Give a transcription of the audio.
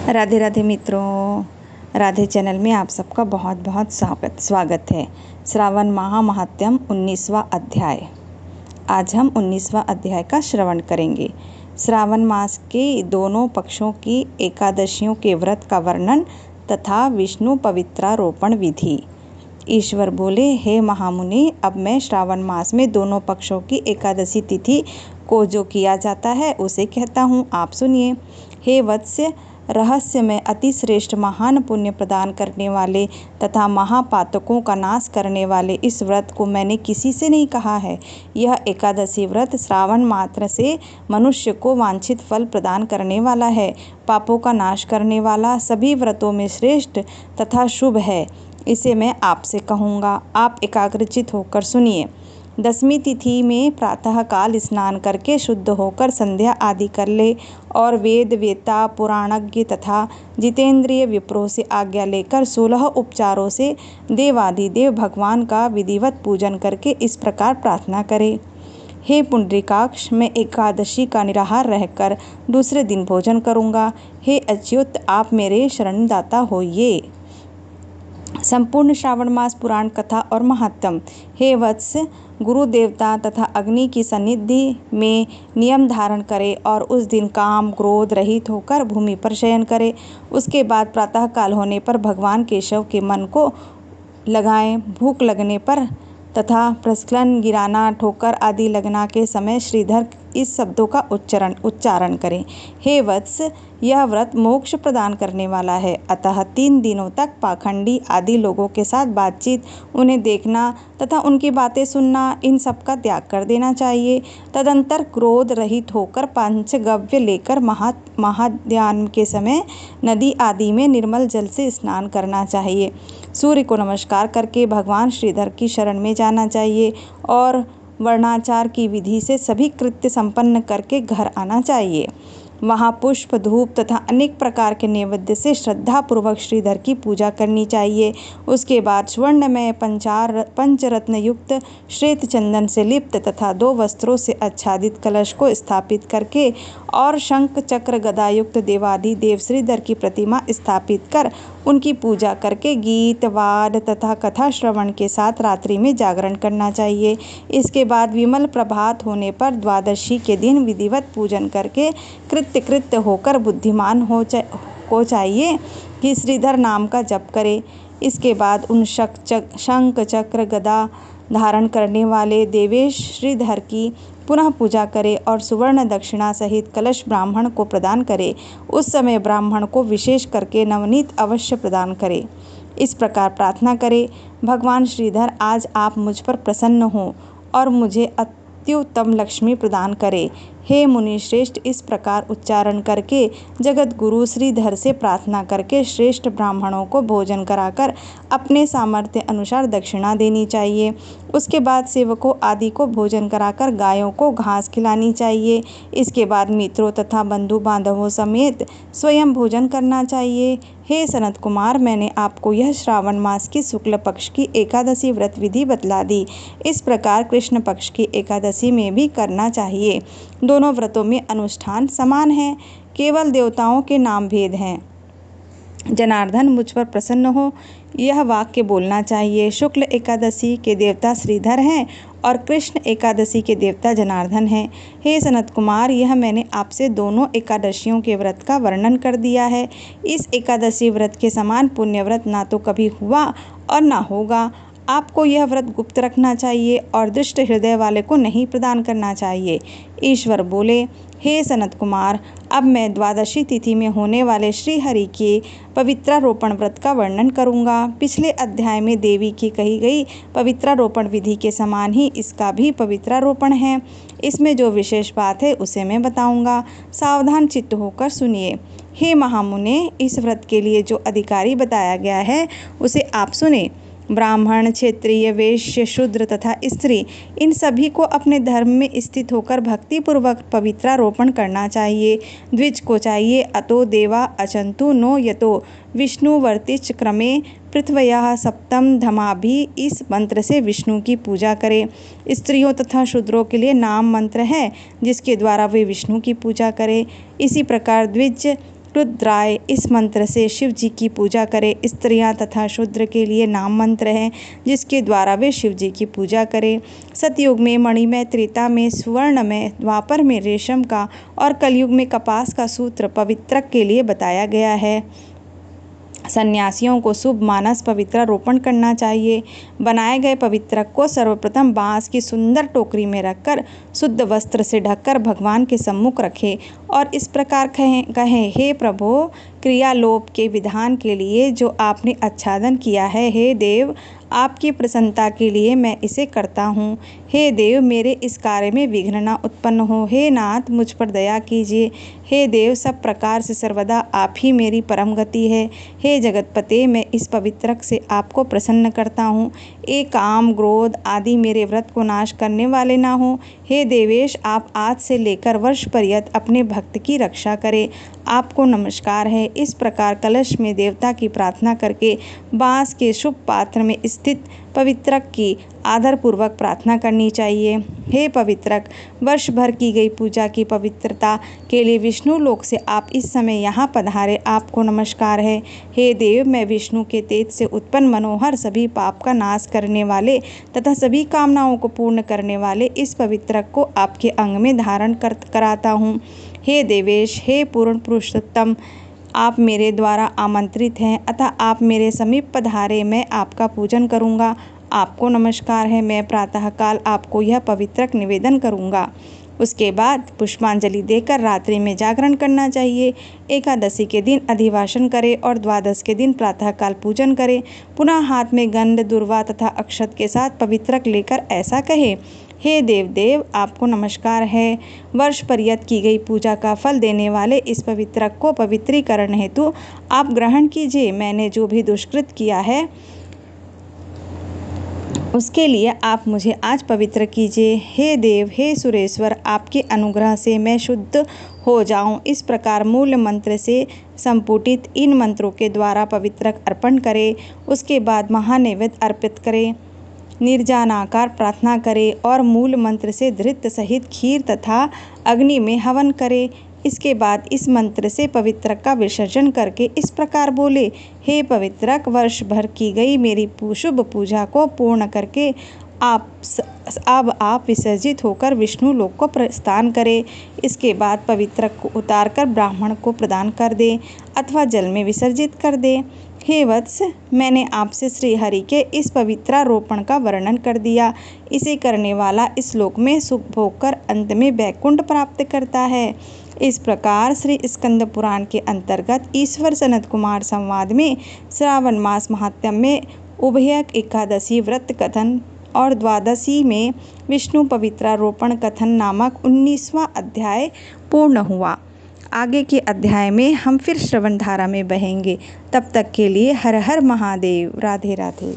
राधे राधे मित्रों, राधे चैनल में आप सबका बहुत बहुत स्वागत है। श्रावण माह महात्म्यम 19वां अध्याय। आज हम 19वां अध्याय का श्रवण करेंगे। श्रावण मास के दोनों पक्षों की एकादशियों के व्रत का वर्णन तथा विष्णु पवित्रारोपण विधि। ईश्वर बोले, हे महामुनि, अब मैं श्रावण मास में दोनों पक्षों की एकादशी तिथि को जो किया जाता है उसे कहता हूँ, आप सुनिए। हे वत्स्य, रहस्य में अति श्रेष्ठ महान पुण्य प्रदान करने वाले तथा महापातकों का नाश करने वाले इस व्रत को मैंने किसी से नहीं कहा है। यह एकादशी व्रत श्रावण मात्र से मनुष्य को वांछित फल प्रदान करने वाला है, पापों का नाश करने वाला, सभी व्रतों में श्रेष्ठ तथा शुभ है। इसे मैं आपसे कहूँगा, आप एकाग्रचित होकर सुनिए। दसवीं तिथि में प्रातः काल स्नान करके शुद्ध होकर संध्या आदि कर ले और वेद वेता पुराणज्ञ तथा जितेंद्रिय विप्रों से आज्ञा लेकर 16 उपचारों से देवादिदेव भगवान का विधिवत पूजन करके इस प्रकार प्रार्थना करे। हे पुंडरीकाक्ष, मैं एकादशी का निराहार रहकर दूसरे दिन भोजन करूँगा। हे अच्युत, आप मेरे शरणदाता होइए। संपूर्ण श्रावण मास पुराण कथा और महात्म। हे वत्स, गुरु देवता तथा अग्नि की सन्निधि में नियम धारण करे और उस दिन काम क्रोध रहित होकर भूमि पर शयन करे। उसके बाद प्रातः काल होने पर भगवान केशव के मन को लगाएं। भूख लगने पर तथा प्रस्खलन, गिराना, ठोकर आदि लगना के समय श्रीधर इस शब्दों का उच्चारण करें। हे वत्स, यह व्रत मोक्ष प्रदान करने वाला है, अतः 3 दिनों तक पाखंडी आदि लोगों के साथ बातचीत, उन्हें देखना तथा उनकी बातें सुनना, इन सब का त्याग कर देना चाहिए। तदंतर क्रोध रहित होकर पंचगव्य लेकर महाध्यान के समय नदी आदि में निर्मल जल से स्नान करना चाहिए। सूर्य को नमस्कार करके भगवान श्रीधर की शरण में जाना चाहिए और वर्णाचार की विधि से सभी कृत्य संपन्न करके घर आना चाहिए। वहाँ पुष्प, धूप तथा अनेक प्रकार के नैवेद्य से श्रद्धापूर्वक श्रीधर की पूजा करनी चाहिए। उसके बाद स्वर्णमय पंचरत्न युक्त श्वेत चंदन से लिप्त तथा 2 वस्त्रों से आच्छादित कलश को स्थापित करके और शंख चक्र गदा युक्त देवादिदेव श्रीधर की प्रतिमा स्थापित कर उनकी पूजा करके गीत वाद तथा कथा श्रवण के साथ रात्रि में जागरण करना चाहिए। इसके बाद विमल प्रभात होने पर द्वादशी के दिन विधिवत पूजन करके कृत्य होकर बुद्धिमान को चाहिए कि श्रीधर नाम का जप करे। इसके बाद उन शंख चक्र गदा धारण करने वाले देवेश श्रीधर की पुनः पूजा करे और सुवर्ण दक्षिणा सहित कलश ब्राह्मण को प्रदान करे। उस समय ब्राह्मण को विशेष करके नवनीत अवश्य प्रदान करे। इस प्रकार प्रार्थना करे, भगवान श्रीधर, आज आप मुझ पर प्रसन्न हो और मुझे अत्युत्तम लक्ष्मी प्रदान करे। हे मुनि श्रेष्ठ, इस प्रकार उच्चारण करके जगत गुरु श्रीधर से प्रार्थना करके श्रेष्ठ ब्राह्मणों को भोजन कराकर अपने सामर्थ्य अनुसार दक्षिणा देनी चाहिए। उसके बाद सेवकों आदि को भोजन कराकर गायों को घास खिलानी चाहिए। इसके बाद मित्रों तथा बंधु बांधवों समेत स्वयं भोजन करना चाहिए। हे सनत कुमार, मैंने आपको यह श्रावण मास की शुक्ल पक्ष की एकादशी व्रत विधि बतला दी। इस प्रकार कृष्ण पक्ष की एकादशी में भी करना चाहिए। दोनों व्रतों में अनुष्ठान समान है, केवल देवताओं के नाम भेद हैं। जनार्दन, मुझ पर प्रसन्न हो, यह वाक्य बोलना चाहिए। शुक्ल एकादशी के देवता श्रीधर हैं और कृष्ण एकादशी के देवता जनार्दन हैं। हे सनत कुमार, यह मैंने आपसे दोनों एकादशियों के व्रत का वर्णन कर दिया है। इस एकादशी व्रत के समान पुण्य व्रत ना तो कभी हुआ और ना होगा। आपको यह व्रत गुप्त रखना चाहिए और दुष्ट हृदय वाले को नहीं प्रदान करना चाहिए। ईश्वर बोले, हे सनत कुमार, अब मैं द्वादशी तिथि में होने वाले श्री हरि के पवित्रारोपण व्रत का वर्णन करूंगा। पिछले अध्याय में देवी की कही गई पवित्रारोपण विधि के समान ही इसका भी पवित्रारोपण है। इसमें जो विशेष बात है उसे मैं बताऊंगा, सावधान चित्त होकर सुनिए। हे महामुने, इस व्रत के लिए जो अधिकारी बताया गया है उसे आप सुने। ब्राह्मण, क्षत्रिय, वैश्य, शूद्र तथा स्त्री, इन सभी को अपने धर्म में स्थित होकर भक्तिपूर्वक पवित्रारोपण करना चाहिए। द्विज को चाहिए, अतो देवा अचंतु नो यतो विष्णुवर्तिच क्रमे पृथ्व्याः सप्तम धमाभि, इस मंत्र से विष्णु की पूजा करें। स्त्रियों तथा शूद्रों के लिए नाम मंत्र है जिसके द्वारा वे विष्णु की पूजा करें। इसी प्रकार द्विज रुद्राय इस मंत्र से शिव जी की पूजा करें। स्त्रियां तथा शूद्र के लिए नाम मंत्र है जिसके द्वारा वे शिव जी की पूजा करें। सतयुग में मणिमय, त्रेता में स्वर्ण में, द्वापर में रेशम का और कलयुग में कपास का सूत्र पवित्रक के लिए बताया गया है। सन्यासियों को शुभ मानस पवित्र रोपण करना चाहिए। बनाए गए पवित्रक को सर्वप्रथम बांस की सुंदर टोकरी में रखकर शुद्ध वस्त्र से ढककर भगवान के सम्मुख रखें और इस प्रकार कहें, हे प्रभु, क्रियालोप के विधान के लिए जो आपने आच्छादन किया है, हे देव, आपकी प्रसन्नता के लिए मैं इसे करता हूँ। हे देव, मेरे इस कार्य में विघ्न न उत्पन्न हो। हे नाथ, मुझ पर दया कीजिए। हे देव, सब प्रकार से सर्वदा आप ही मेरी परम गति है। हे जगतपते, मैं इस पवित्रक से आपको प्रसन्न करता हूँ। एक काम, क्रोध आदि मेरे व्रत को नाश करने वाले ना हो। हे देवेश, आप आज से लेकर वर्ष पर्यंत अपने भक्त की रक्षा करें। आपको नमस्कार है। इस प्रकार कलश में देवता की प्रार्थना करके बांस के शुभ पात्र में स्थित पवित्रक की आदरपूर्वक प्रार्थना करनी चाहिए। हे पवित्रक, वर्ष भर की गई पूजा की पवित्रता के लिए विष्णु लोक से आप इस समय यहाँ पधारे, आपको नमस्कार है। हे देव, मैं विष्णु के तेज से उत्पन्न मनोहर, सभी पाप का नाश करने वाले तथा सभी कामनाओं को पूर्ण करने वाले इस पवित्रक को आपके अंग में धारण कराता हूँ। हे देवेश, हे पूर्ण पुरुषोत्तम, आप मेरे द्वारा आमंत्रित हैं अतः आप मेरे समीप पधारे, मैं आपका पूजन करूँगा। आपको नमस्कार है। मैं प्रातःकाल आपको यह पवित्रक निवेदन करूँगा। उसके बाद पुष्पांजलि देकर रात्रि में जागरण करना चाहिए। एकादशी के दिन अधिवासन करें और द्वादश के दिन प्रातःकाल पूजन करें। पुनः हाथ में गंध, दुर्वा तथा अक्षत के साथ पवित्रक लेकर ऐसा कहें, हे देव, आपको नमस्कार है। वर्ष पर्यंत की गई पूजा का फल देने वाले इस पवित्रक को पवित्रीकरण हेतु आप ग्रहण कीजिए। मैंने जो भी दुष्कृत किया है उसके लिए आप मुझे आज पवित्र कीजिए। हे देव, हे सुरेश्वर, आपके अनुग्रह से मैं शुद्ध हो जाऊं। इस प्रकार मूल मंत्र से संपुटित इन मंत्रों के द्वारा पवित्रक अर्पण करें। उसके बाद महानैवेद्य अर्पित करें, निर्जनाकार प्रार्थना करें और मूल मंत्र से धृत सहित खीर तथा अग्नि में हवन करें। इसके बाद इस मंत्र से पवित्रक का विसर्जन करके इस प्रकार बोले, हे पवित्रक, वर्ष भर की गई मेरी शुभ पूजा को पूर्ण करके अब आप विसर्जित होकर विष्णु लोक को प्रस्थान करें। इसके बाद पवित्रक को उतारकर ब्राह्मण को प्रदान कर दें अथवा जल में विसर्जित कर दें। हे वत्स, मैंने आपसे श्री हरि के इस पवित्रारोपण का वर्णन कर दिया। इसे करने वाला इस लोक में सुख भोग कर अंत में वैकुंठ प्राप्त करता है। इस प्रकार श्री स्कंद पुराण के अंतर्गत ईश्वर सनत कुमार संवाद में श्रावण मास महात्म्य में उभयक एकादशी व्रत कथन और द्वादशी में विष्णु पवित्रारोपण कथन नामक 19वां अध्याय पूर्ण हुआ। आगे के अध्याय में हम फिर श्रवण धारा में बहेंगे। तब तक के लिए हर हर महादेव। राधे राधे।